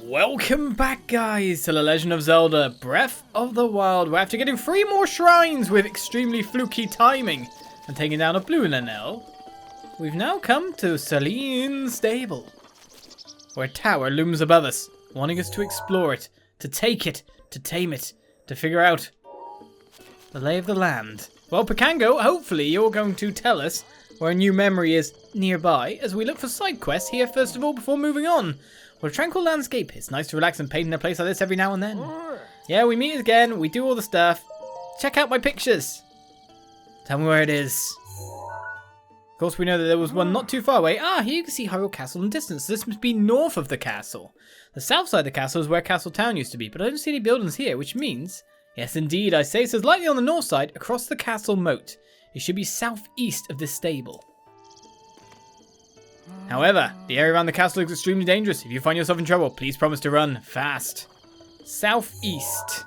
Welcome back, guys, to The Legend of Zelda Breath of the Wild, where after getting 3 more shrines with extremely fluky timing and taking down a blue Lanel, we've now come to Snowfield Stable, where a tower looms above us, wanting us to explore it, to take it, to tame it, to figure out the lay of the land. Well, Pikango, hopefully you're going to tell us where a new memory is nearby as we look for side quests here first of all before moving on. What a tranquil landscape. It's nice to relax and paint in a place like this every now and then. Yeah, we meet again, we do all the stuff. Check out my pictures. Tell me where it is. Of course, we know that there was one not too far away. Ah, here you can see Hyrule Castle in the distance. This must be north of the castle. The south side of the castle is where Castle Town used to be, but I don't see any buildings here, which means... Yes, indeed, I say so. Slightly on the north side, across the castle moat. It should be southeast of this stable. However, the area around the castle looks extremely dangerous. If you find yourself in trouble, please promise to run fast. Southeast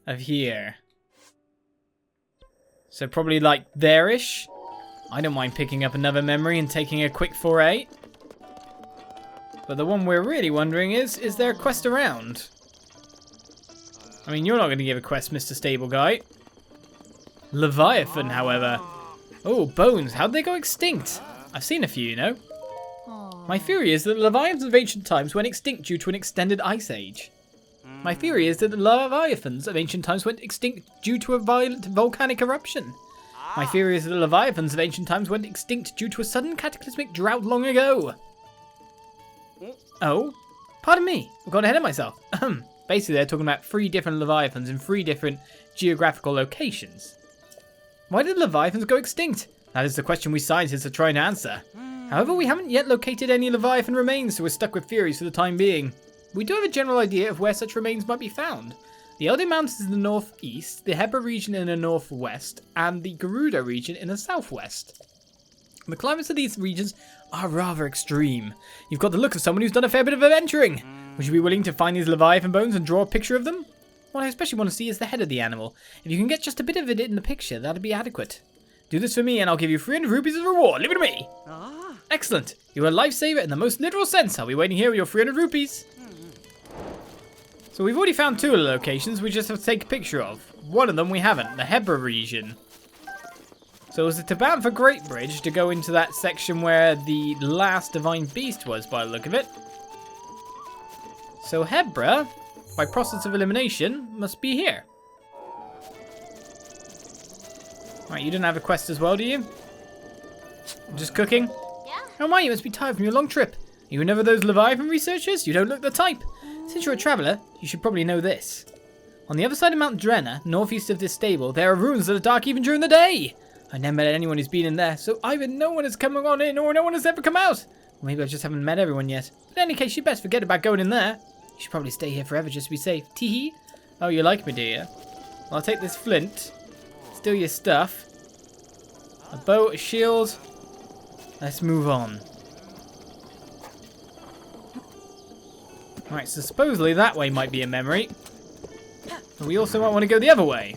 of here. So probably like there-ish. I don't mind picking up another memory and taking a quick foray. But the one we're really wondering is there a quest around? I mean, you're not going to give a quest, Mr. Stable Guy. Leviathan, however. Oh, bones. How'd they go extinct? I've seen a few, you know. My theory is that the Leviathans of ancient times went extinct due to an extended ice age. My theory is that the Leviathans of ancient times went extinct due to a violent volcanic eruption. My theory is that the Leviathans of ancient times went extinct due to a sudden cataclysmic drought long ago. Oh? Pardon me. I've gone ahead of myself. Basically, they're talking about 3 different Leviathans in 3 different geographical locations. Why did Leviathans go extinct? That is the question we scientists are trying to answer. However, we haven't yet located any Leviathan remains, so we're stuck with theories for the time being. We do have a general idea of where such remains might be found. The Elder Mountains in the northeast, the Hebra region in the northwest, and the Garuda region in the southwest. The climates of these regions are rather extreme. You've got the look of someone who's done a fair bit of adventuring. Would you be willing to find these Leviathan bones and draw a picture of them? What I especially want to see is the head of the animal. If you can get just a bit of it in the picture, that'd be adequate. Do this for me and I'll give you 300 rupees as a reward. Leave it to me. Excellent. You're a lifesaver in the most literal sense. I'll be waiting here with your 300 rupees. So we've already found 2 of the locations we just have to take a picture of. One of them we haven't, the Hebra region. So it was the Tabantha Great Bridge to go into that section where the last divine beast was by the look of it. So Hebra, by process of elimination, must be here. Right, you don't have a quest as well, do you? Just cooking? Yeah. Oh my, you must be tired from your long trip. Are you another of those Leviathan researchers? You don't look the type. Since you're a traveller, you should probably know this. On the other side of Mount Drenna, northeast of this stable, there are ruins that are dark even during the day. I never met anyone who's been in there, so either no one has come on in or no one has ever come out. Or maybe I just haven't met everyone yet. But in any case, you'd best forget about going in there. You should probably stay here forever just to be safe. Teehee. Oh, you like me, do you? Well, I'll take this flint. Steal your stuff. A bow, a shield. Let's move on. Right, so supposedly that way might be a memory. But we also might want to go the other way.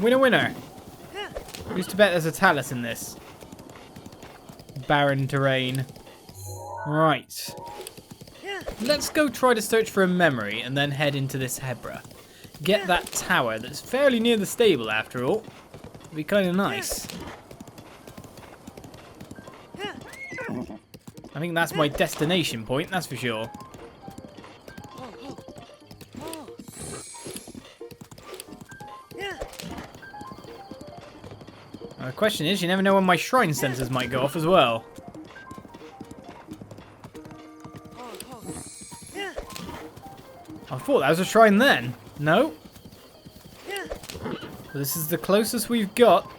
Winner, winner. Who's to bet there's a talus in this barren terrain? Right. Let's go try to search for a memory and then head into this Hebra. Get that tower that's fairly near the stable after all. It'd be kind of nice. I think that's my destination point, that's for sure. Now the question is, you never know when my shrine sensors might go off as well. I thought that was a shrine then. No. But this is the closest we've got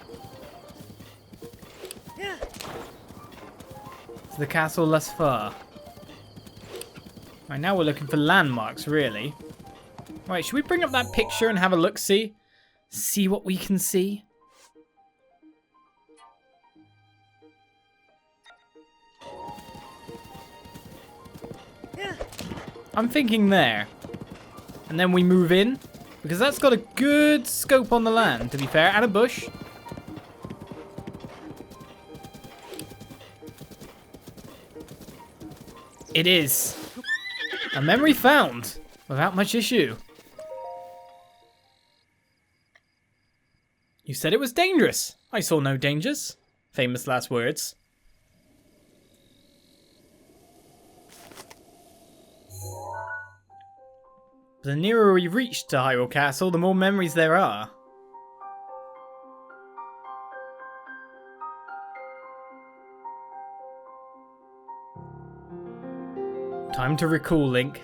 to the castle thus far. Right, now we're looking for landmarks, really. Right, should we bring up that picture and have a look-see? See what we can see? I'm thinking there. And then we move in. Because that's got a good scope on the land, to be fair. And a bush. It is. A memory found without much issue. You said it was dangerous. I saw no dangers. Famous last words. The nearer we reach to Hyrule Castle, the more memories there are. Time to recall, Link.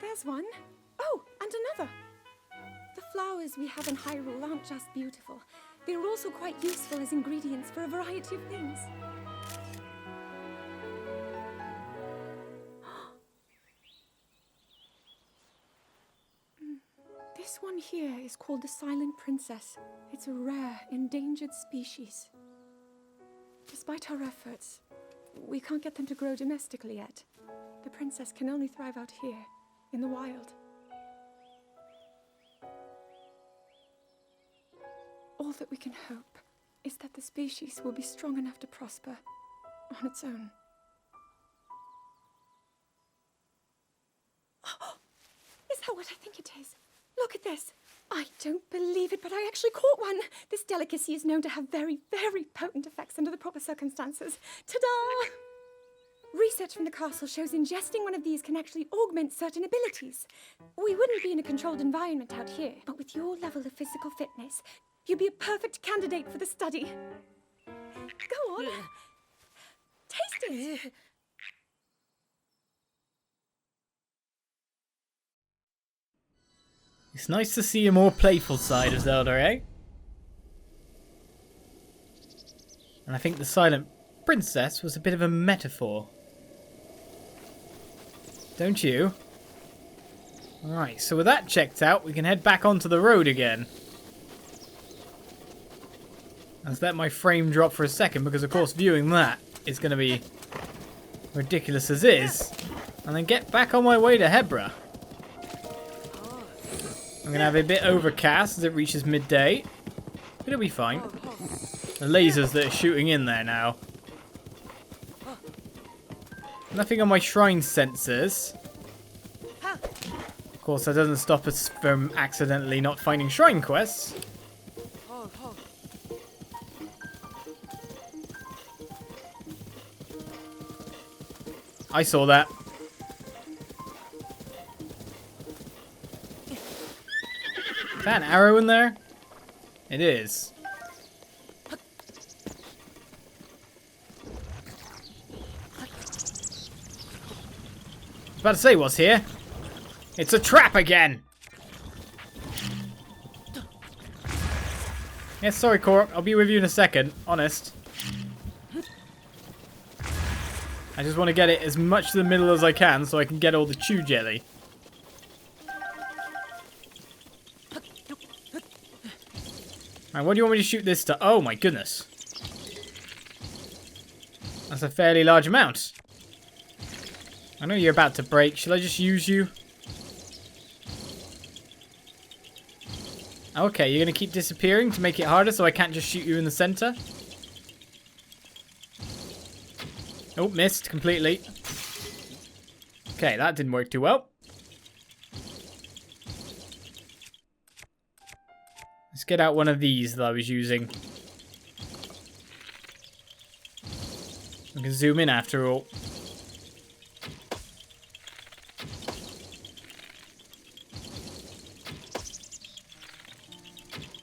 There's one. Oh, and another. The flowers we have in Hyrule aren't just beautiful. They're also quite useful as ingredients for a variety of things. This one here is called the Silent Princess. It's a rare, endangered species. Despite our efforts, we can't get them to grow domestically yet. The princess can only thrive out here, in the wild. All that we can hope is that the species will be strong enough to prosper on its own. Is that what I think it is? Look at this. I don't believe it, but I actually caught one. This delicacy is known to have very, very potent effects under the proper circumstances. Ta-da! Research from the castle shows ingesting one of these can actually augment certain abilities. We wouldn't be in a controlled environment out here, but with your level of physical fitness, you'd be a perfect candidate for the study. Go on. Taste it. It's nice to see a more playful side of Zelda, eh? And I think the Silent Princess was a bit of a metaphor. Don't you? Alright, so with that checked out, we can head back onto the road again. Let's let my frame drop for a second, because of course viewing that is going to be ridiculous as is. And then get back on my way to Hebra. I'm going to have a bit overcast as it reaches midday. But it'll be fine. The lasers that are shooting in there now. Nothing on my shrine sensors. Of course, that doesn't stop us from accidentally not finding shrine quests. I saw that. Is that an arrow in there? It is. I was about to say what's here. It's a trap again! Yeah, sorry, Korok. I'll be with you in a second. Honest. I just want to get it as much to the middle as I can so I can get all the chew jelly. Right, what do you want me to shoot this to? Oh my goodness. That's a fairly large amount. I know you're about to break. Shall I just use you? Okay, you're going to keep disappearing to make it harder so I can't just shoot you in the center? Oh, missed completely. Okay, that didn't work too well. Let's get out one of these that I was using. I can zoom in after all.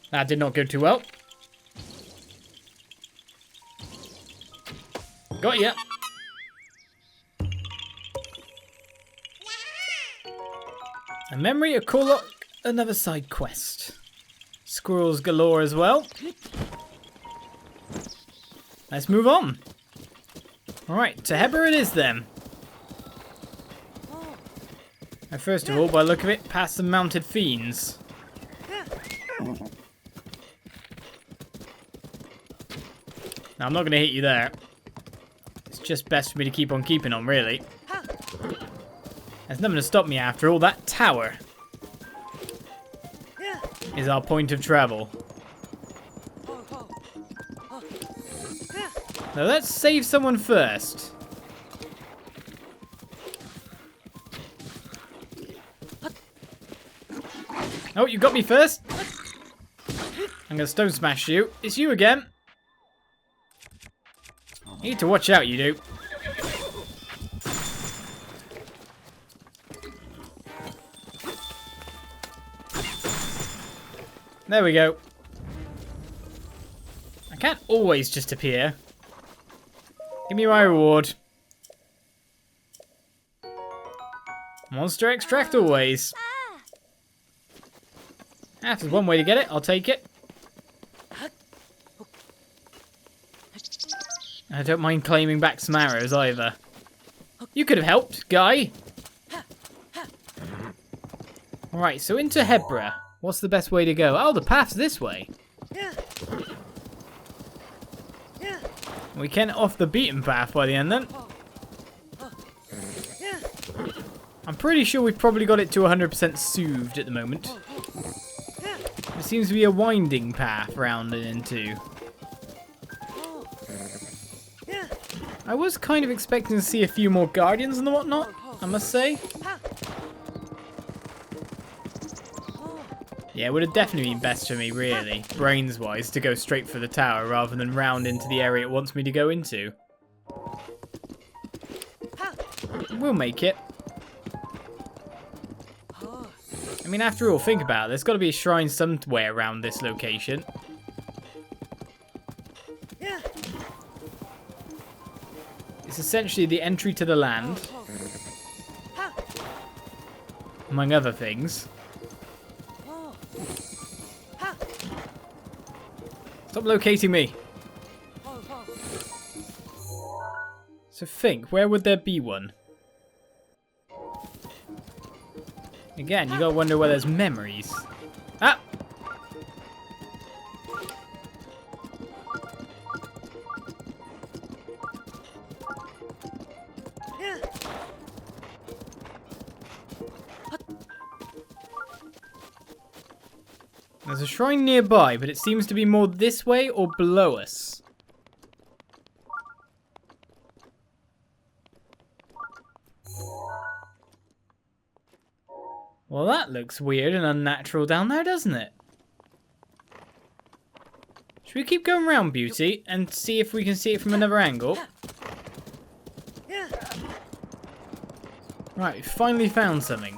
That did not go too well. Got ya. A memory, a Korok, another side quest. Squirrels galore as well. Let's move on. Alright, to Hebra it is then. Now, first of all, by the look of it, past the mounted fiends. Now, I'm not going to hit you there. It's just best for me to keep on keeping on, really. There's nothing to stop me after all. That tower is our point of travel. Now let's save someone first. Oh, you got me first. I'm going to stone smash you. It's you again. You need to watch out, you do. There we go. I can't always just appear. Give me my reward. Monster extract always. If there's one way to get it, I'll take it. I don't mind claiming back some arrows either. You could have helped, guy. Alright, so into Hebra. What's the best way to go? Oh, the path's this way. We can off the beaten path by the end then. I'm pretty sure we've probably got it to 100% soothed at the moment. It seems to be a winding path round and into. I was kind of expecting to see a few more guardians and whatnot, I must say. Yeah, it would have definitely been best for me, really, brains-wise, to go straight for the tower rather than round into the area it wants me to go into. We'll make it. I mean, after all, think about it. There's got to be a shrine somewhere around this location. It's essentially the entry to the land. Among other things. Stop locating me. So think, where would there be one? Again, you gotta wonder where there's memories. Ah! There's a shrine nearby, but it seems to be more this way or below us. Well, that looks weird and unnatural down there, doesn't it? Should we keep going round, Beauty, and see if we can see it from another angle? Right, we finally found something.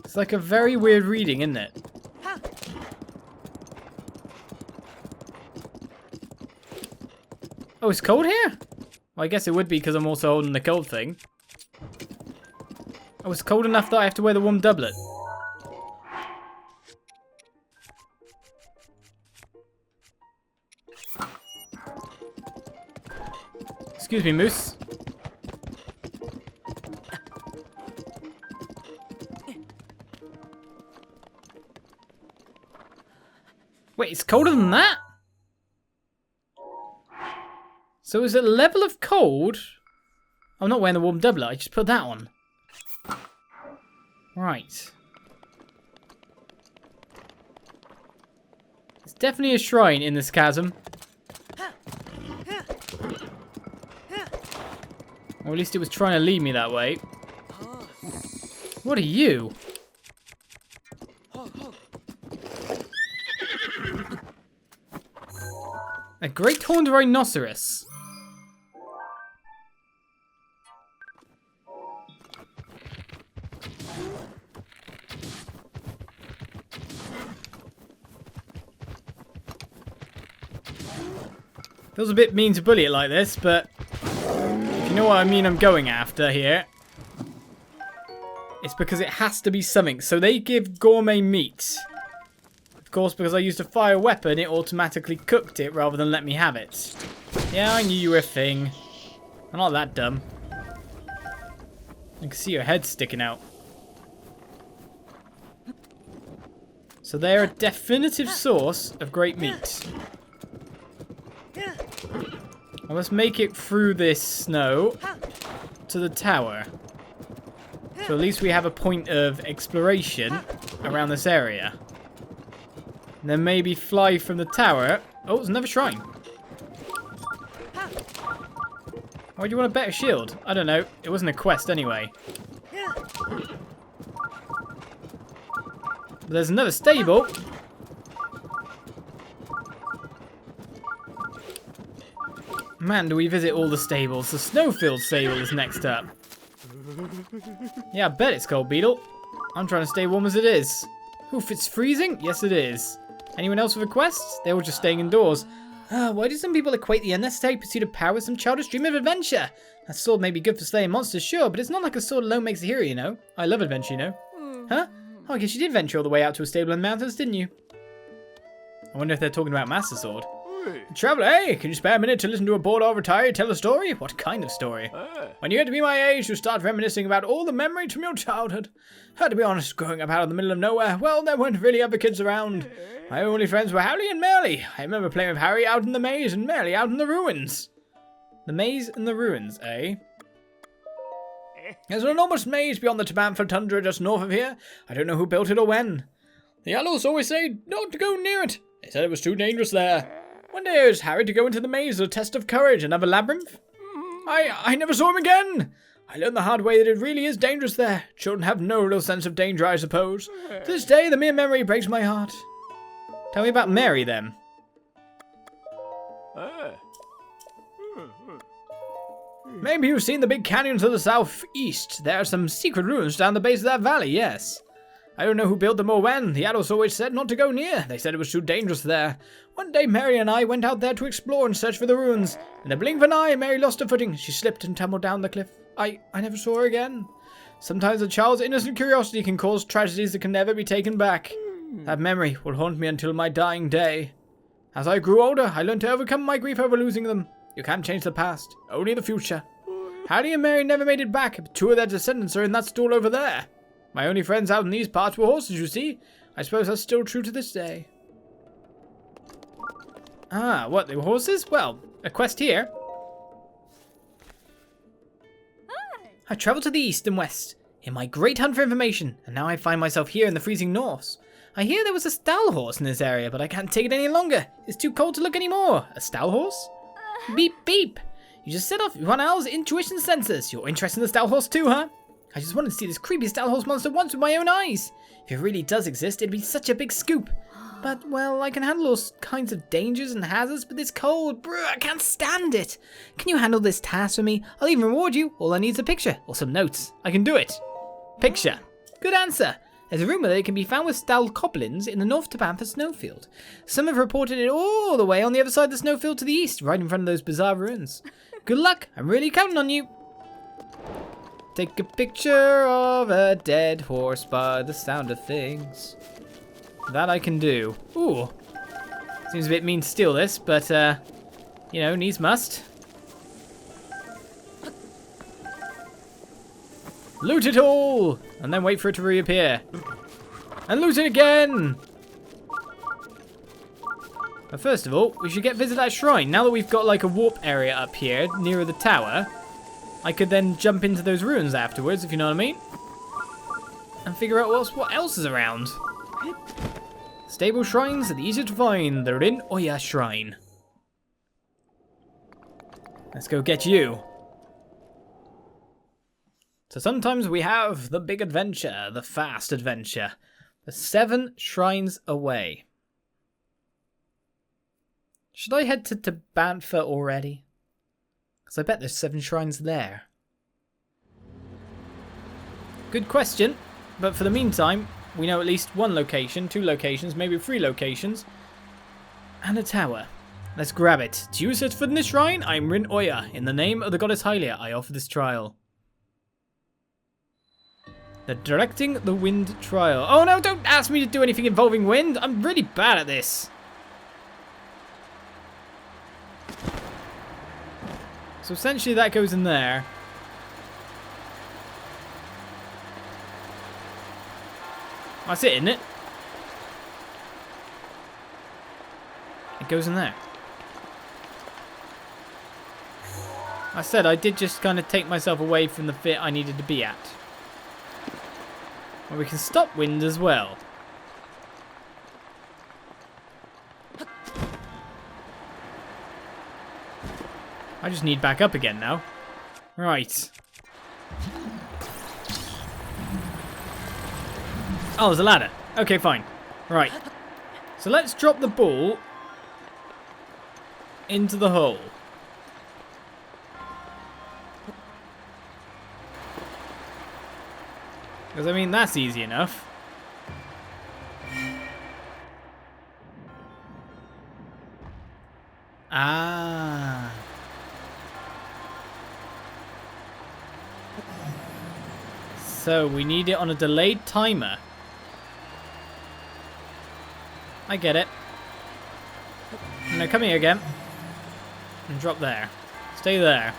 It's like a very weird reading, isn't it? Oh, it's cold here? Well, I guess it would be because I'm also holding the cold thing. Oh, it's cold enough that I have to wear the warm doublet. Excuse me, Moose. Wait, it's colder than that? So is it a level of cold? I'm not wearing the warm doublet, I just put that on. Right. It's definitely a shrine in this chasm. Or at least it was trying to lead me that way. What are you? A great horned rhinoceros. Feels a bit mean to bully it like this, but if you know what I mean I'm going after here, it's because it has to be something. So they give gourmet meat. Of course, because I used a fire weapon, it automatically cooked it rather than let me have it. Yeah, I knew you were a thing. I'm not that dumb. I can see your head sticking out. So they're a definitive source of great meat. I must make it through this snow to the tower. So at least we have a point of exploration around this area. And then maybe fly from the tower. Oh, there's another shrine. Why do you want a better shield? I don't know. It wasn't a quest anyway. But there's another stable. Man, do we visit all the stables. The Snowfield Stable is next up. Yeah, I bet it's cold, Beetle. I'm trying to stay warm as it is. Oof, it's freezing? Yes, it is. Anyone else with a quest? They're all just staying indoors. Why do some people equate the unnecessary pursuit of power with some childish dream of adventure? A sword may be good for slaying monsters, sure, but it's not like a sword alone makes a hero, you know. I love adventure, you know. Huh? Oh, I guess you did venture all the way out to a stable in the mountains, didn't you? I wonder if they're talking about Master Sword. Traveller, hey, can you spare a minute to listen to a bored or retired tell a story? What kind of story? When you get to be my age, you start reminiscing about all the memories from your childhood. To be honest, growing up out in the middle of nowhere, well, there weren't really other kids around. My only friends were Harry and Merly. I remember playing with Harry out in the maze and Merly out in the ruins. The maze and the ruins, eh? There's an enormous maze beyond the Tabanfa tundra just north of here. I don't know who built it or when. The adults always say not to go near it. They said it was too dangerous there. One day I urged Harry to go into the maze as a test of courage, another labyrinth. I never saw him again. I learned the hard way that it really is dangerous there. Children have no real sense of danger, I suppose. To this day, the mere memory breaks my heart. Tell me about Mary, then. Maybe you've seen the big canyon to the southeast. There are some secret ruins down the base of that valley, yes. I don't know who built them or when. The adults always said not to go near. They said it was too dangerous there. One day, Mary and I went out there to explore and search for the ruins. In the blink of an eye, Mary lost her footing. She slipped and tumbled down the cliff. I never saw her again. Sometimes a child's innocent curiosity can cause tragedies that can never be taken back. That memory will haunt me until my dying day. As I grew older, I learned to overcome my grief over losing them. You can't change the past, only the future. Harry and Mary never made it back, but two of their descendants are in that stall over there. My only friends out in these parts were horses, you see. I suppose that's still true to this day. Ah, what, they were horses? Well, a quest here. Hi. I travelled to the east and west in my great hunt for information, and now I find myself here in the freezing north. I hear there was a stall horse in this area, but I can't take it any longer. It's too cold to look anymore. A stall horse? Beep, beep. You just set off one owl's intuition sensors. You're interested in the stall horse too, huh? I just wanted to see this creepy stall horse monster once with my own eyes. If it really does exist, it'd be such a big scoop. But, well, I can handle all kinds of dangers and hazards, but this cold, bruh, I can't stand it. Can you handle this task for me? I'll even reward you. All I need is a picture or some notes. I can do it. Picture. Good answer. There's a rumour that it can be found with stall goblins in the North Tabanfa snowfield. Some have reported it all the way on the other side of the snowfield to the east, right in front of those bizarre ruins. Good luck. I'm really counting on you. Take a picture of a dead horse by the sound of things. That I can do. Ooh. Seems a bit mean to steal this, but, you know, needs must. Loot it all! And then wait for it to reappear. And loot it again! But first of all, we should visit that shrine. Now that we've got, like, a warp area up here, nearer the tower, I could then jump into those ruins afterwards, if you know what I mean. And figure out what else is around. Stable shrines are the easier to find. The Rin Oya shrine. Let's go get you. So sometimes we have the big adventure, the fast adventure. The 7 shrines away. Should I head to Tabanfa already? Because I bet there's 7 shrines there. Good question. But for the meantime, we know at least 1 location, 2 locations, maybe 3 locations. And a tower. Let's grab it. To you search for this shrine, I'm Rin Oya. In the name of the goddess Hylia, I offer this trial. The Directing the Wind trial. Oh no, don't ask me to do anything involving wind. I'm really bad at this. So essentially that goes in there. That's it, isn't it? It goes in there. I said I did just kind of take myself away from the bit I needed to be at. And we can stop wind as well. I just need back up again now. Right. Oh, there's a ladder. Okay, fine. Right. So let's drop the ball into the hole. Because, I mean, that's easy enough. Ah. So, we need it on a delayed timer. I get it. No, come here again. And drop there. Stay there.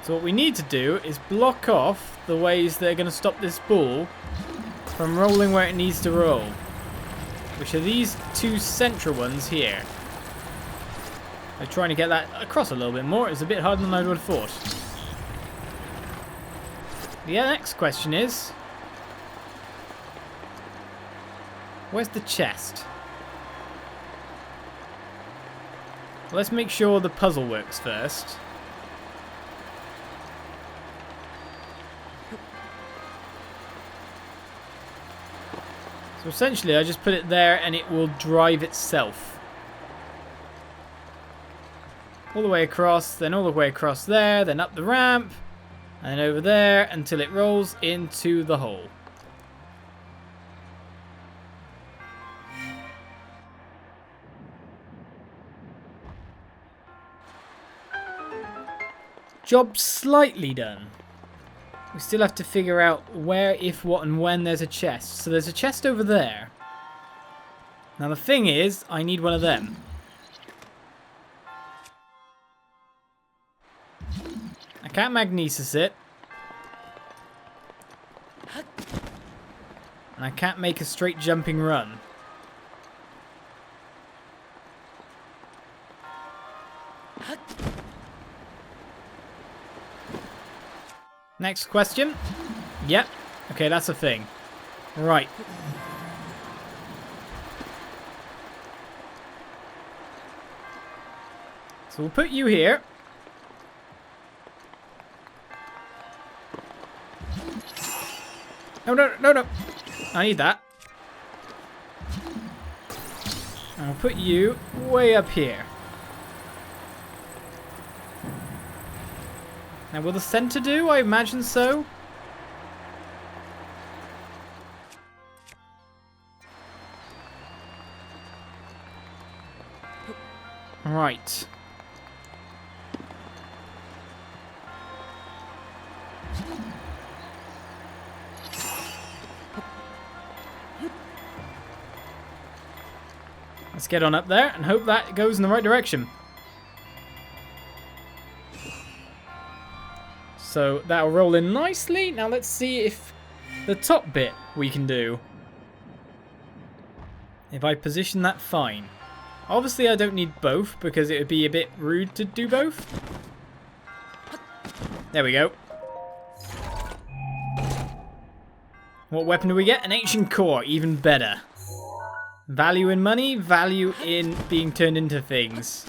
So what we need to do is block off the ways that are going to stop this ball from rolling where it needs to roll. Which are these two central ones here. I'm trying to get that across a little bit more. It's a bit harder than I would have thought. The next question is... where's the chest? Well, let's make sure the puzzle works first. So essentially, I just put it there and it will drive itself. All the way across, then all the way across there, then up the ramp, and then over there until it rolls into the hole. Job slightly done. We still have to figure out where, if, what, and when there's a chest. So there's a chest over there. Now the thing is, I need one of them. I can't magnesis it. And I can't make a straight jumping run. Next question. Yep. Okay, that's a thing. Right. So we'll put you here. No, no, no, no. I need that. And we'll put you way up here. Now, will the center do? I imagine so. Right. Let's get on up there and hope that goes in the right direction. So that'll roll in nicely. Now let's see if the top bit we can do. If I position that fine. Obviously I don't need both because it would be a bit rude to do both. There we go. What weapon do we get? An ancient core, even better. Value in money, value in being turned into things.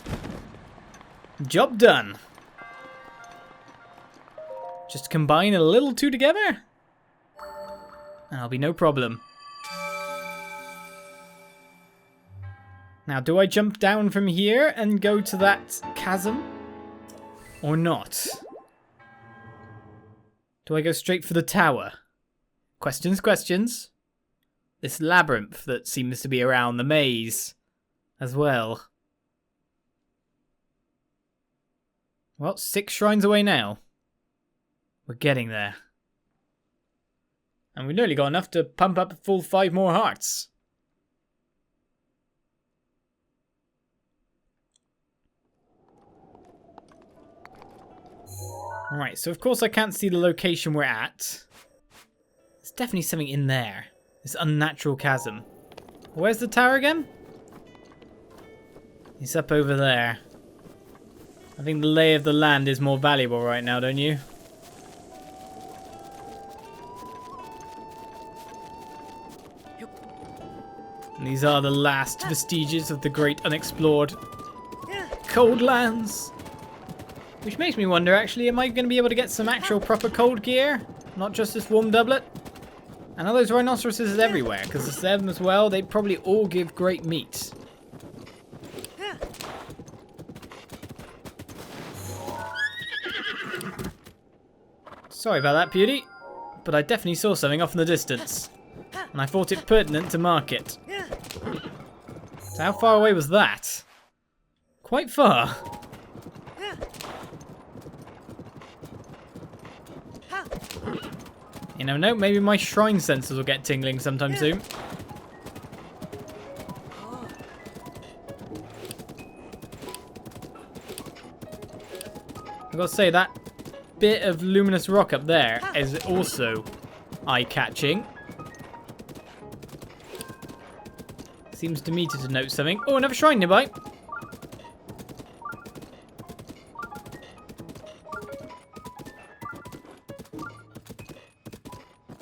Job done. Just combine a little two together, and I'll be no problem. Now, do I jump down from here and go to that chasm? Or not? Do I go straight for the tower? Questions, questions. This labyrinth that seems to be around the maze as well. Well, 6 shrines away now. We're getting there. And we've nearly got enough to pump up a full 5 more hearts. Alright, so of course I can't see the location we're at. There's definitely something in there. This unnatural chasm. Where's the tower again? He's up over there. I think the lay of the land is more valuable right now, don't you? And these are the last vestiges of the great unexplored cold lands. Which makes me wonder, actually, am I going to be able to get some actual proper cold gear? Not just this warm doublet? And are those rhinoceroses everywhere? Because there's them as well. They probably all give great meat. Sorry about that, Beauty. But I definitely saw something off in the distance. And I thought it pertinent to mark it. So how far away was that? Quite far. You never know, maybe my shrine sensors will get tingling sometime soon. I've got to say, that bit of luminous rock up there is also eye-catching. Seems to me to denote something. Oh, another shrine nearby.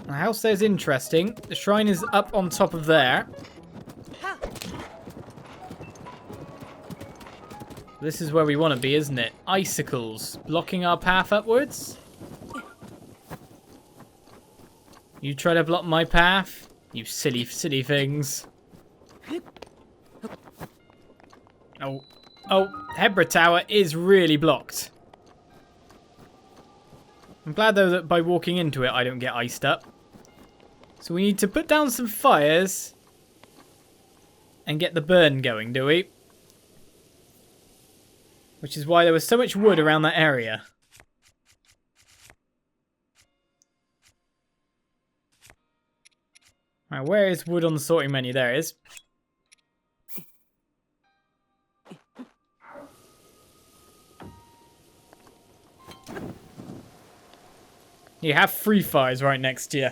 The house there's interesting. The shrine is up on top of there. This is where we want to be, isn't it? Icicles blocking our path upwards. You try to block my path? You silly, silly things. Oh, Hebra Tower is really blocked. I'm glad though that by walking into it I don't get iced up. So we need to put down some fires and get the burn going, do we? Which is why there was so much wood around that area. Right, where is wood on the sorting menu? There it is. You have free fires right next to you.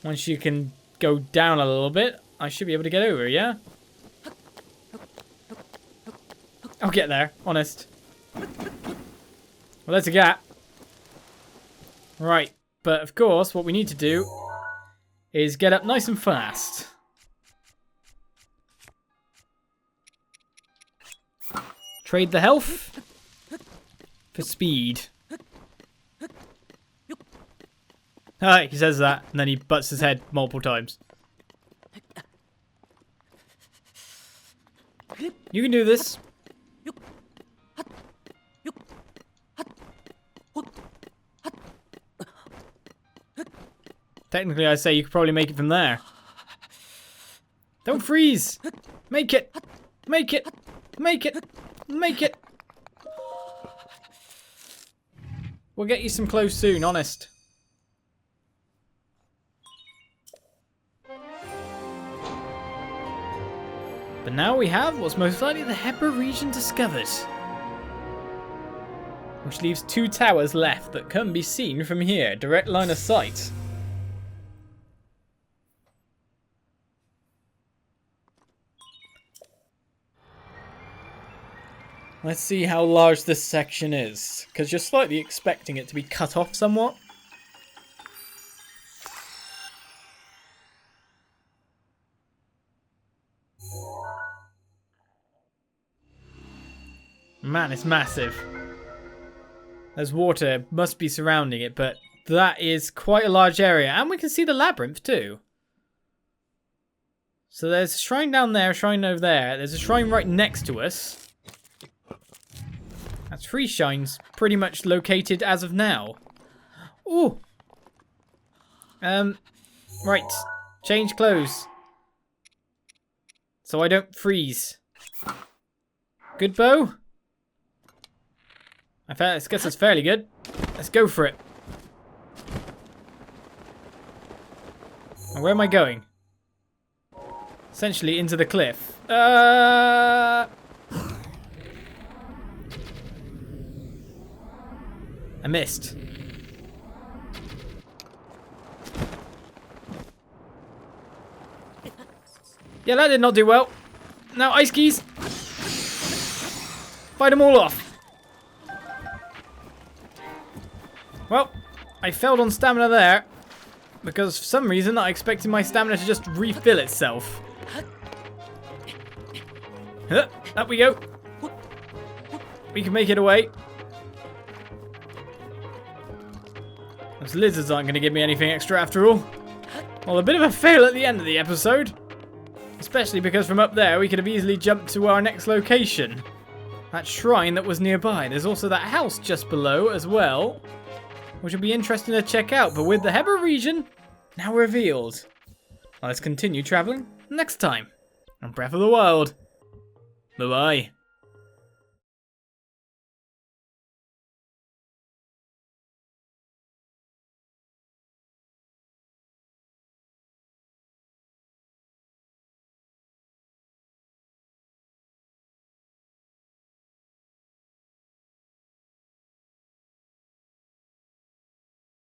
Once you can go down a little bit, I should be able to get over, yeah? I'll get there, honest. Well, there's a gap. Right, but of course, what we need to do is get up nice and fast. Trade the health for speed. Hi, he says that, and then he butts his head multiple times. You can do this. Technically, I say you could probably make it from there. Don't freeze! Make it! Make it! Make it! Make it! We'll get you some clothes soon, honest. But now we have what's most likely the Hebra region discovered. Which leaves 2 towers left that can be seen from here. Direct line of sight. Let's see how large this section is. Because you're slightly expecting it to be cut off somewhat. Man, it's massive. There's water, must be surrounding it, but that is quite a large area. And we can see the labyrinth too. So there's a shrine down there, a shrine over there. There's a shrine right next to us. That's 3 shrines pretty much located as of now. Ooh. Right. Change clothes. So I don't freeze. Good bow? I guess it's fairly good. Let's go for it. And where am I going? Essentially into the cliff. I missed. Yeah, that did not do well. Now, ice skis. Fight them all off. Well, I failed on stamina there. Because for some reason I expected my stamina to just refill itself. Up we go. We can make it away. Those lizards aren't going to give me anything extra after all. Well, a bit of a fail at the end of the episode. Especially because from up there we could have easily jumped to our next location. That shrine that was nearby. There's also that house just below as well, which will be interesting to check out. But with the Hebra region now revealed, well, let's continue traveling next time on Breath of the Wild. Bye-bye.